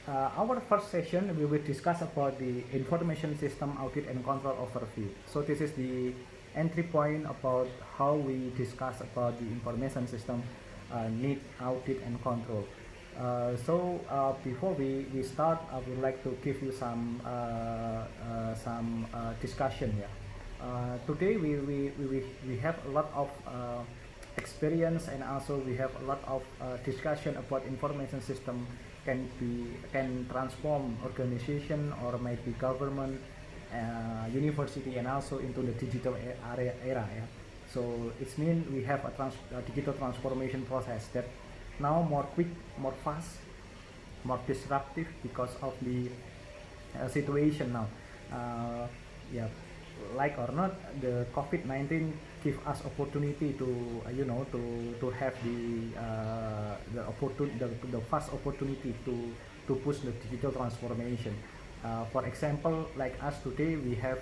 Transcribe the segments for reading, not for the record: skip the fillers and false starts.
Our first session we will discuss about the information system audit and control overview. So this is the entry point about how we discuss about the information system need audit and control. Before we start, I would like to give you some discussion here. Today we have a lot of experience, and also we have a lot of discussion about information system can transform organization or maybe government, university, and also into the digital era. Yeah. So it means we have a digital transformation process that now more quick, more fast, more disruptive because of the situation now. Yeah, like or not, the COVID-19 give us opportunity to to have the fast opportunity to push the digital transformation. For example, like us today, we have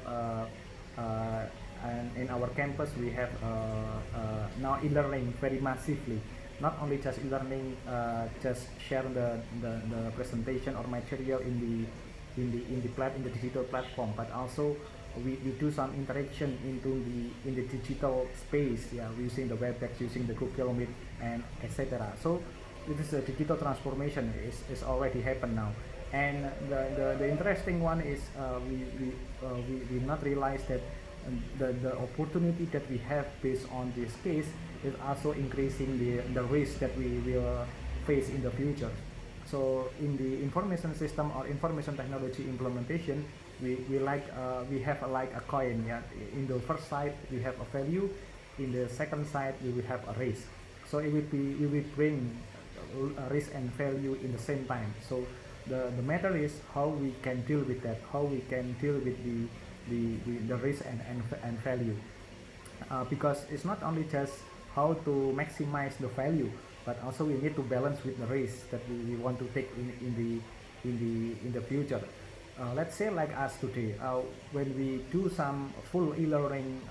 and in our campus we have now e-learning very massively. Not only just e-learning, just share the presentation or material in the digital platform, but also we do some interaction in the digital space, yeah, using the WebEx, using the Google Meet, and etc. So this is a digital transformation is already happened now. And the interesting one is we not realize that the opportunity that we have based on this case is also increasing the risk that we will face in the future. So in the information system or information technology implementation, we have like a coin. Yeah, in the first side we have a value, in the second side we will have a risk. So we will bring a risk and value in the same time. So the matter is how we can deal with that, how we can deal with the risk and value, because it's not only just how to maximize the value, but also we need to balance with the risk that we want to take in the future. Let's say like us today, when we do some full e-learning,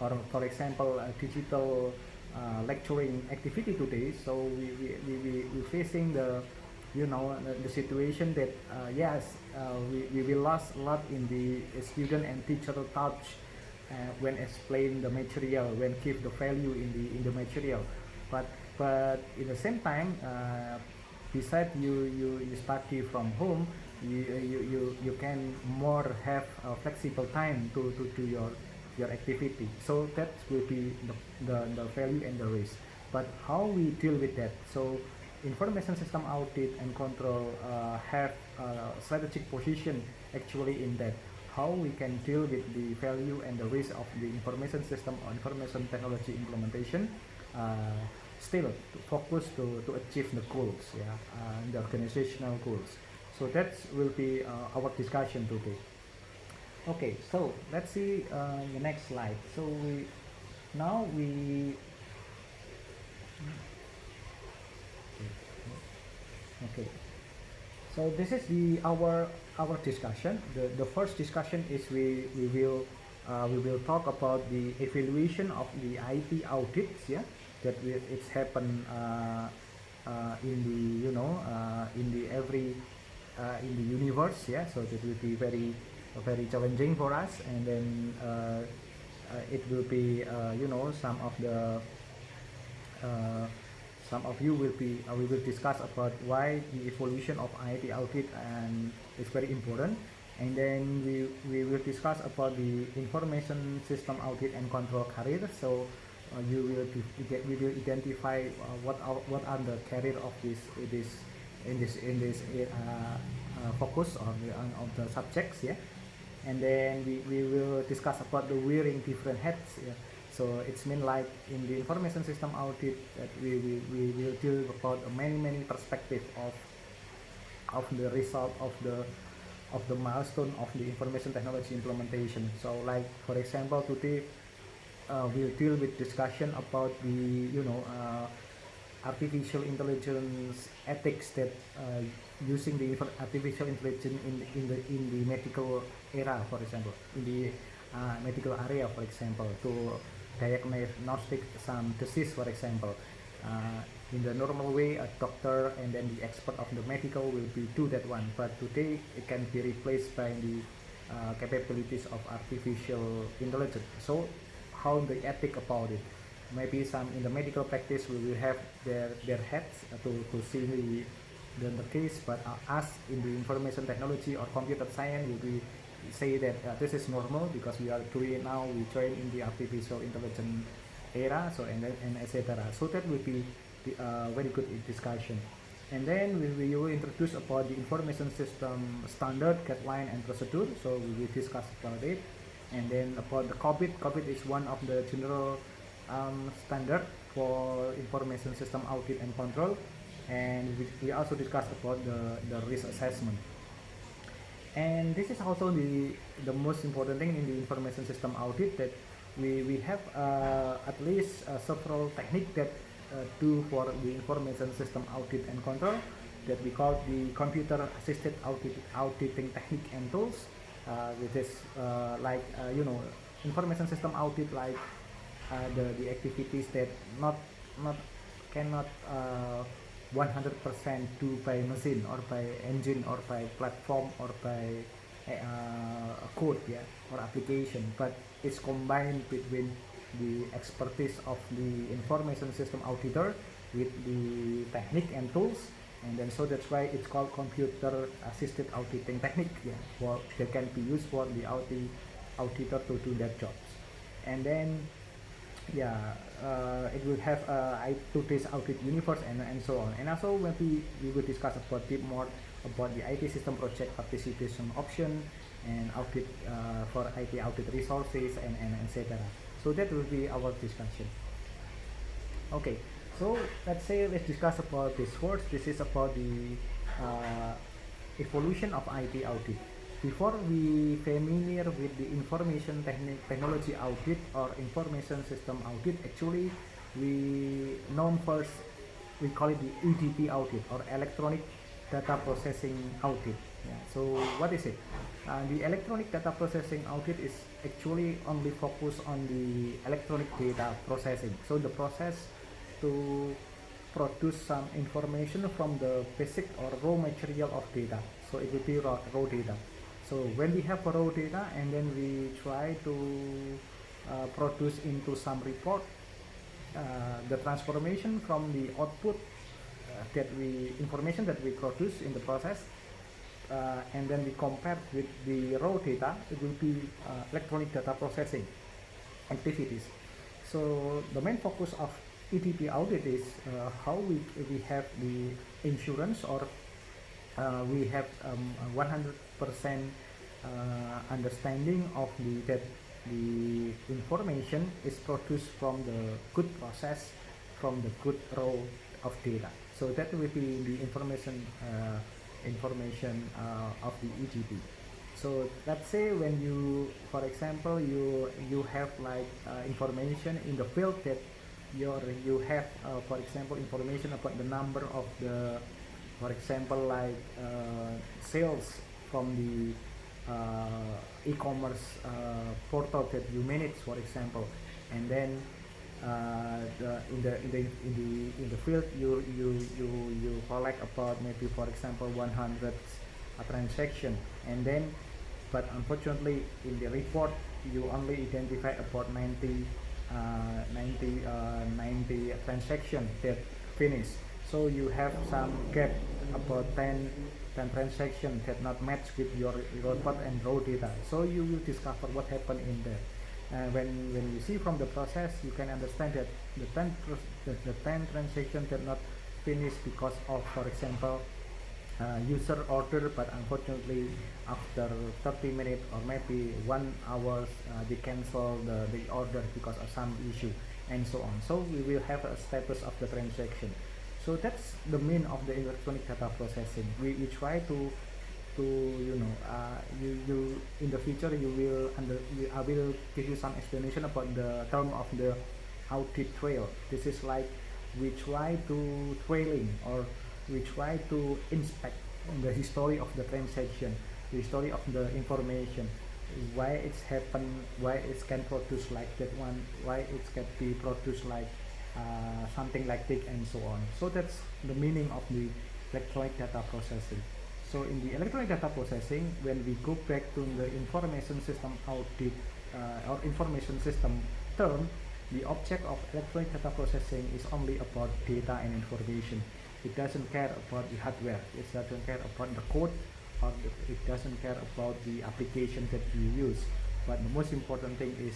or for example digital lecturing activity today, so we facing the situation that yes, we will lose a lot in the student and teacher touch when explain the material, when give the value in the material, but in the same time, besides you study from home, you can more have a flexible time to do your activity. So that will be the value and the risk. But how we deal with that? So information system audit and control have a strategic position actually in that, how we can deal with the value and the risk of the information system or information technology implementation, still to focus to achieve the goals, yeah, the organizational goals. So that will be our discussion today. Okay, so let's see the next slide. So we okay. So this is our discussion. The first discussion is we will talk about the evaluation of the IT audits, yeah, that it's happened in the in the every in the universe, yeah. So that will be very challenging for us, and then it will be some of you will be we will discuss about why the evolution of IT audit and is very important, and then we will discuss about the information system audit and control career. So we will identify what are the career of this focus on the subjects, yeah. And then we will discuss about the wearing different hats, yeah. So it's mean like in the information system audit that we will deal about many perspective of the result of the milestone of the information technology implementation. So like for example today we'll deal with discussion about the artificial intelligence ethics, that using the artificial intelligence in the medical era, for example, in the medical area, for example, to diagnostic some disease, for example. In the normal way, a doctor and then the expert of the medical will be do that one, but today it can be replaced by the capabilities of artificial intelligence. So how the ethic about it? Maybe some in the medical practice we will have their heads to see the case, but us in the information technology or computer science will be say that this is normal because we are doing it now, we train in the artificial intelligence era, so and etc. So that will be very good discussion. And then we will introduce about the information system standard, guideline and procedure, so we will discuss about it. And then about the COBIT is one of the general standard for information system audit and control. And we also discuss about the risk assessment. And this is also the most important thing in the information system audit, that we have at least several techniques that do for the information system audit and control, that we call the computer assisted auditing technique and tools, which is like information system audit, like the activities that cannot 100% do by machine or by engine or by platform or by code, or application, but it's combined between the expertise of the information system auditor with the technique and tools, and then so that's why it's called computer assisted auditing technique, for that can be used for the auditor to do their jobs. And then it will have today's audit universe and so on. And also maybe we will discuss about bit more about the IT system project participation option and audit for IT audit resources and etc. So that will be our discussion. Okay, so let's discuss about this first. This is about the evolution of IT audit. Before we familiar with the information technology audit or information system audit, actually we known first, we call it the EDP audit or electronic data processing audit. So what is it? The electronic data processing audit is actually only focused on the electronic data processing. So the process to produce some information from the basic or raw material of data. So it will be raw data. So when we have raw data and then we try to produce into some report, the transformation from the output information that we produce in the process, and then we compare with the raw data, it will be electronic data processing activities. So the main focus of EDP audit is how we have the insurance, or we have 100% understanding of that the information is produced from the good process, from the good raw of data. So that will be the information of the EDP. So let's say when you, for example, you have like information in the field that you have for example information about the number of the, for example, like sales from the e-commerce portal that you manage, for example, and then in the field you collect about maybe, for example, 100 transaction, and then but unfortunately in the report you only identify about 90 transaction that finish. So you have some gap about 10 transactions that not match with your report and raw data. So you will discover what happened in there. When you see from the process, you can understand that the 10 transactions that not finish because of, for example, user order, but unfortunately after 30 minutes or maybe 1 hour they cancel the order because of some issue and so on. So we will have a status of the transaction. So that's the mean of the electronic data processing. We try to you in the future I will give you some explanation about the term of the audit trail. This is like we try to trailing, or we try to inspect the history of the transaction, the history of the information, why it's happened, why it can produce like that one, why it can be produced like something like tick and so on. So that's the meaning of the electronic data processing. So in the electronic data processing, when we go back to the information system audit or information system term, the object of electronic data processing is only about data and information. It doesn't care about the hardware, it doesn't care about the code, or it doesn't care about the application that you use. But the most important thing is,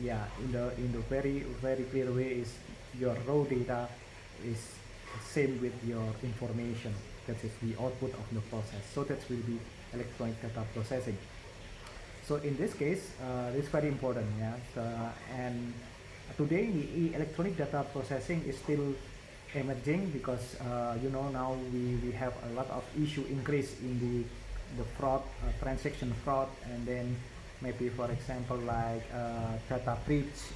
yeah, in the very clear way, is your raw data is same with your information. That is the output of the process. So that will be electronic data processing. So in this case, it's very important, yeah. And today the electronic data processing is still emerging because now we have a lot of issue increase in the fraud, transaction fraud, and then maybe for example like data breach,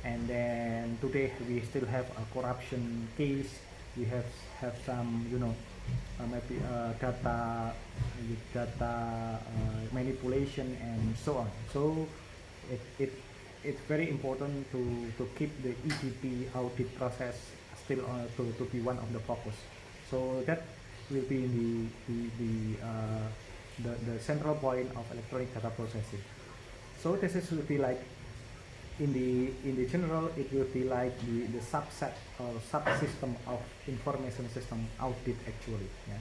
and then today we still have a corruption case. We have some maybe data manipulation and so on. So it's very important to keep the EDP audit process still to be one of the focus. So that will be the central point of electronic data processing. So this will be like in the general, it will be like the subset or subsystem of information system audit actually. Yeah.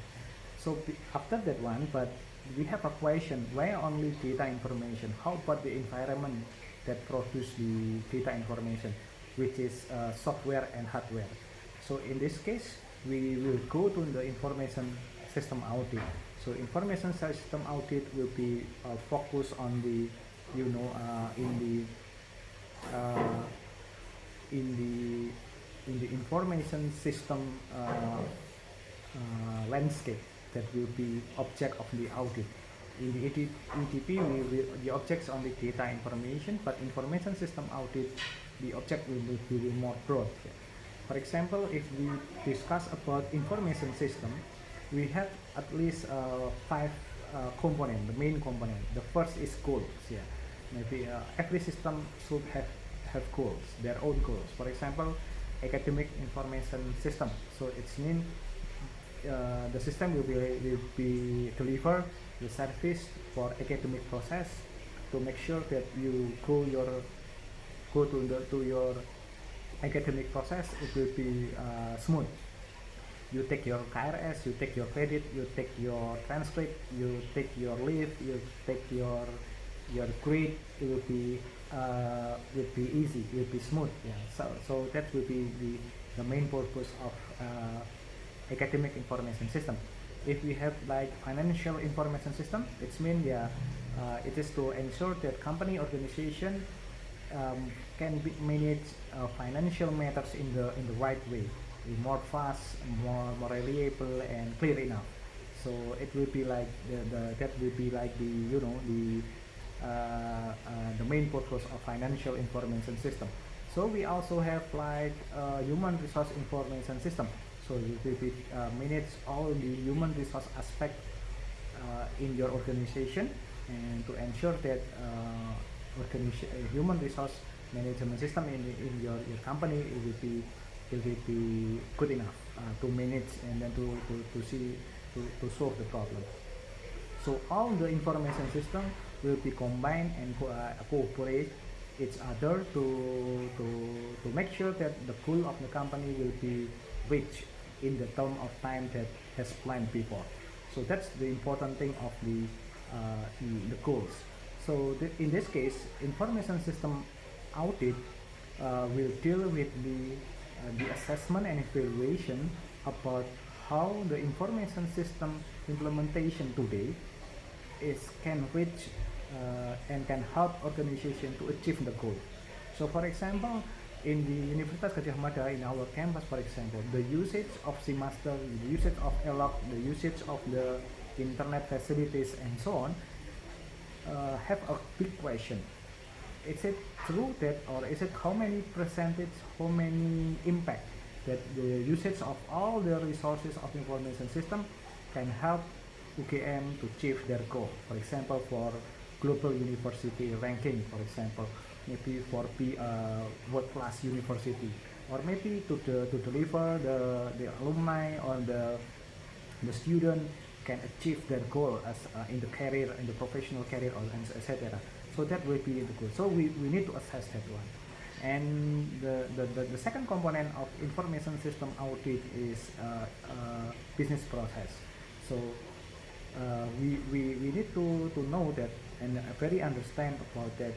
So after that one, but we have a question: why only data information? How about the environment that produce the data information, which is software and hardware? So in this case, we will go to the information system audit. So information system audit will be focused on the in the information system landscape that will be object of the audit. In the EDP, the objects only data information, but information system audit, the object will be more broad. For example, if we discuss about information system, we have at least 5 components, the main component. The first is goals. Yeah, maybe every system should have goals, their own goals. For example, academic information system. So it's mean the system will be deliver the service for academic process to make sure that you go to your academic process. It will be smooth. You take your KRS, you take your credit, you take your transcript, you take your leave, you take your grade. It will be easy, it will be smooth. Yeah. So that will be the main purpose of academic information system. If we have like financial information system, it's mean it is to ensure that company organization can manage financial matters in the right way, more fast, more reliable and clear enough. So it will be like that will be like the main purpose of financial information system. So we also have like human resource information system. So it will be manage all the human resource aspect in your organization, and to ensure that human resource management system in your company, it will be good enough to manage and then to solve the problem. So all the information system will be combined and cooperate each other to make sure that the goal of the company will be reached in the term of time that has planned before. So that's the important thing of the goals. So in this case, information system audit will deal with the assessment and evaluation about how the information system implementation today can reach and can help organization to achieve the goal. So for example, in the Universitas Gadjah Mada, in our campus, for example, the usage of CMaster, the usage of ELOC, the usage of the internet facilities and so on, have a big question. Is it true that, or is it how many percentage, how many impact that the usage of all the resources of information system can help UGM to achieve their goal? For example, for global university ranking, for example, maybe for be a world-class university, or maybe to deliver the alumni or the student can achieve their goal as in the career, in the professional career, or etc. So that will be the goal. So we need to assess that one. And the second component of information system audit is business process. So we need to know that and very understand about that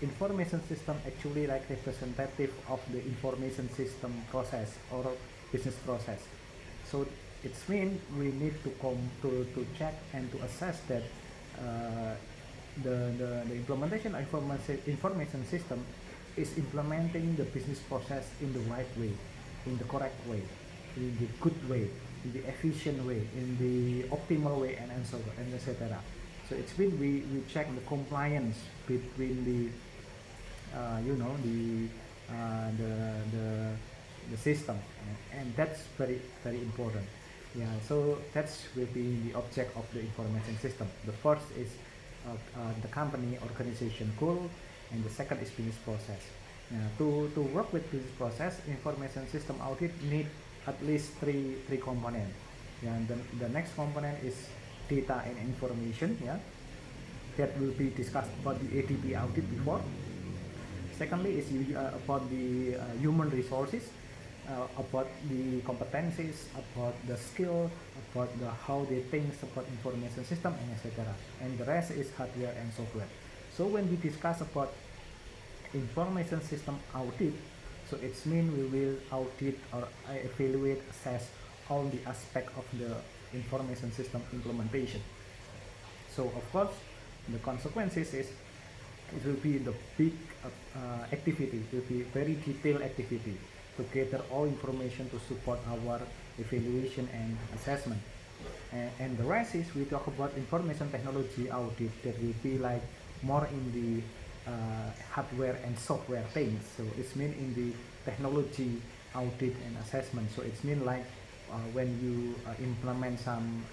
information system actually like representative of the information system process or business process. So it's mean we need to check and to assess that the implementation of information system is implementing the business process in the right way, in the correct way, in the good way, in the efficient way, in the optimal way, and so on, and etc. So it's been we check the compliance between the the system, and that's very important. Yeah, so that's will be the object of the information system. The first is the company organization goal, and the second is business process. To work with business process, information system audit need at least three components. Yeah, and the next component is data and information. Yeah, that will be discussed about the ADP audit before. Secondly is about the human resources, about the competencies, about the skill, about the how they think about information system, and etc. And the rest is hardware and software. So when we discuss about information system audit, so it's mean we will audit or evaluate, assess all the aspect of the information system implementation. So of course the consequences is it will be the big activity, it will be very detailed activity to gather all information to support our evaluation and assessment. And the rest is we talk about information technology audit, that will be like more in the hardware and software things. So it's mean in the technology audit and assessment. So it's mean like when you implement some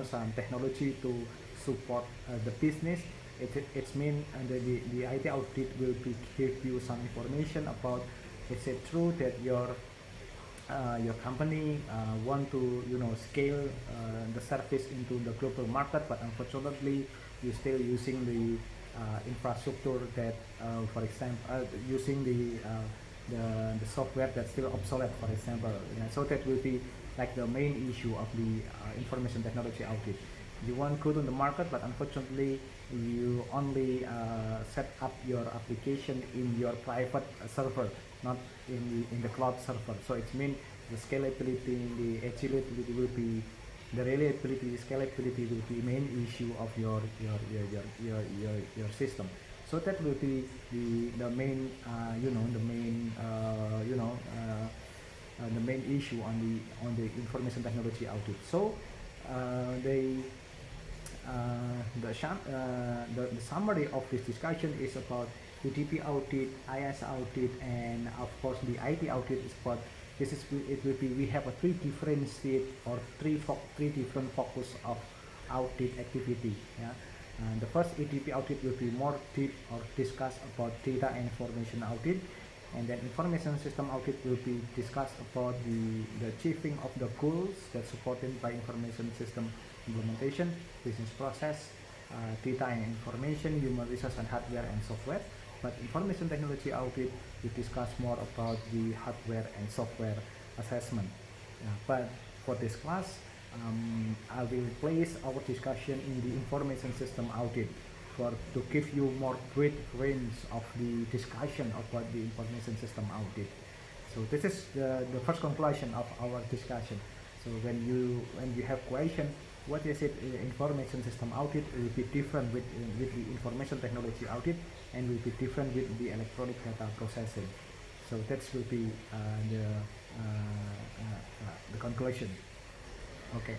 some technology to support the business, it's mean the IT audit will be give you some information about, is it true that your company want to scale the service into the global market, but unfortunately you still using the infrastructure that for example using the software that's still obsolete, for example. So that will be like the main issue of the information technology audit. You want good on the market, but unfortunately you only set up your application in your private server, not in the cloud server. So it means the scalability, the agility will be, the reliability, scalability will be main issue of your system. So that will be the main the main issue on the information technology audit. So the summary of this discussion is about UDP audit, IS audit, and of course the IT audit is about it will be we have a three different state or three different focus of audit activity. Yeah, and the first ADP audit will be more deep or discuss about data and information audit, and then information system audit will be discussed about the achieving of the goals that's supported by information system implementation, business process, data and information, human resource, and hardware and software. But information technology audit we discuss more about the hardware and software assessment. But for this class, I will place our discussion in the information system audit to give you more great range of the discussion about the information system audit. So this is the first conclusion of our discussion. So when you have question, what is it information system audit will be different with the information technology audit, and will be different with the electronic data processing. So that will be the conclusion. Okay.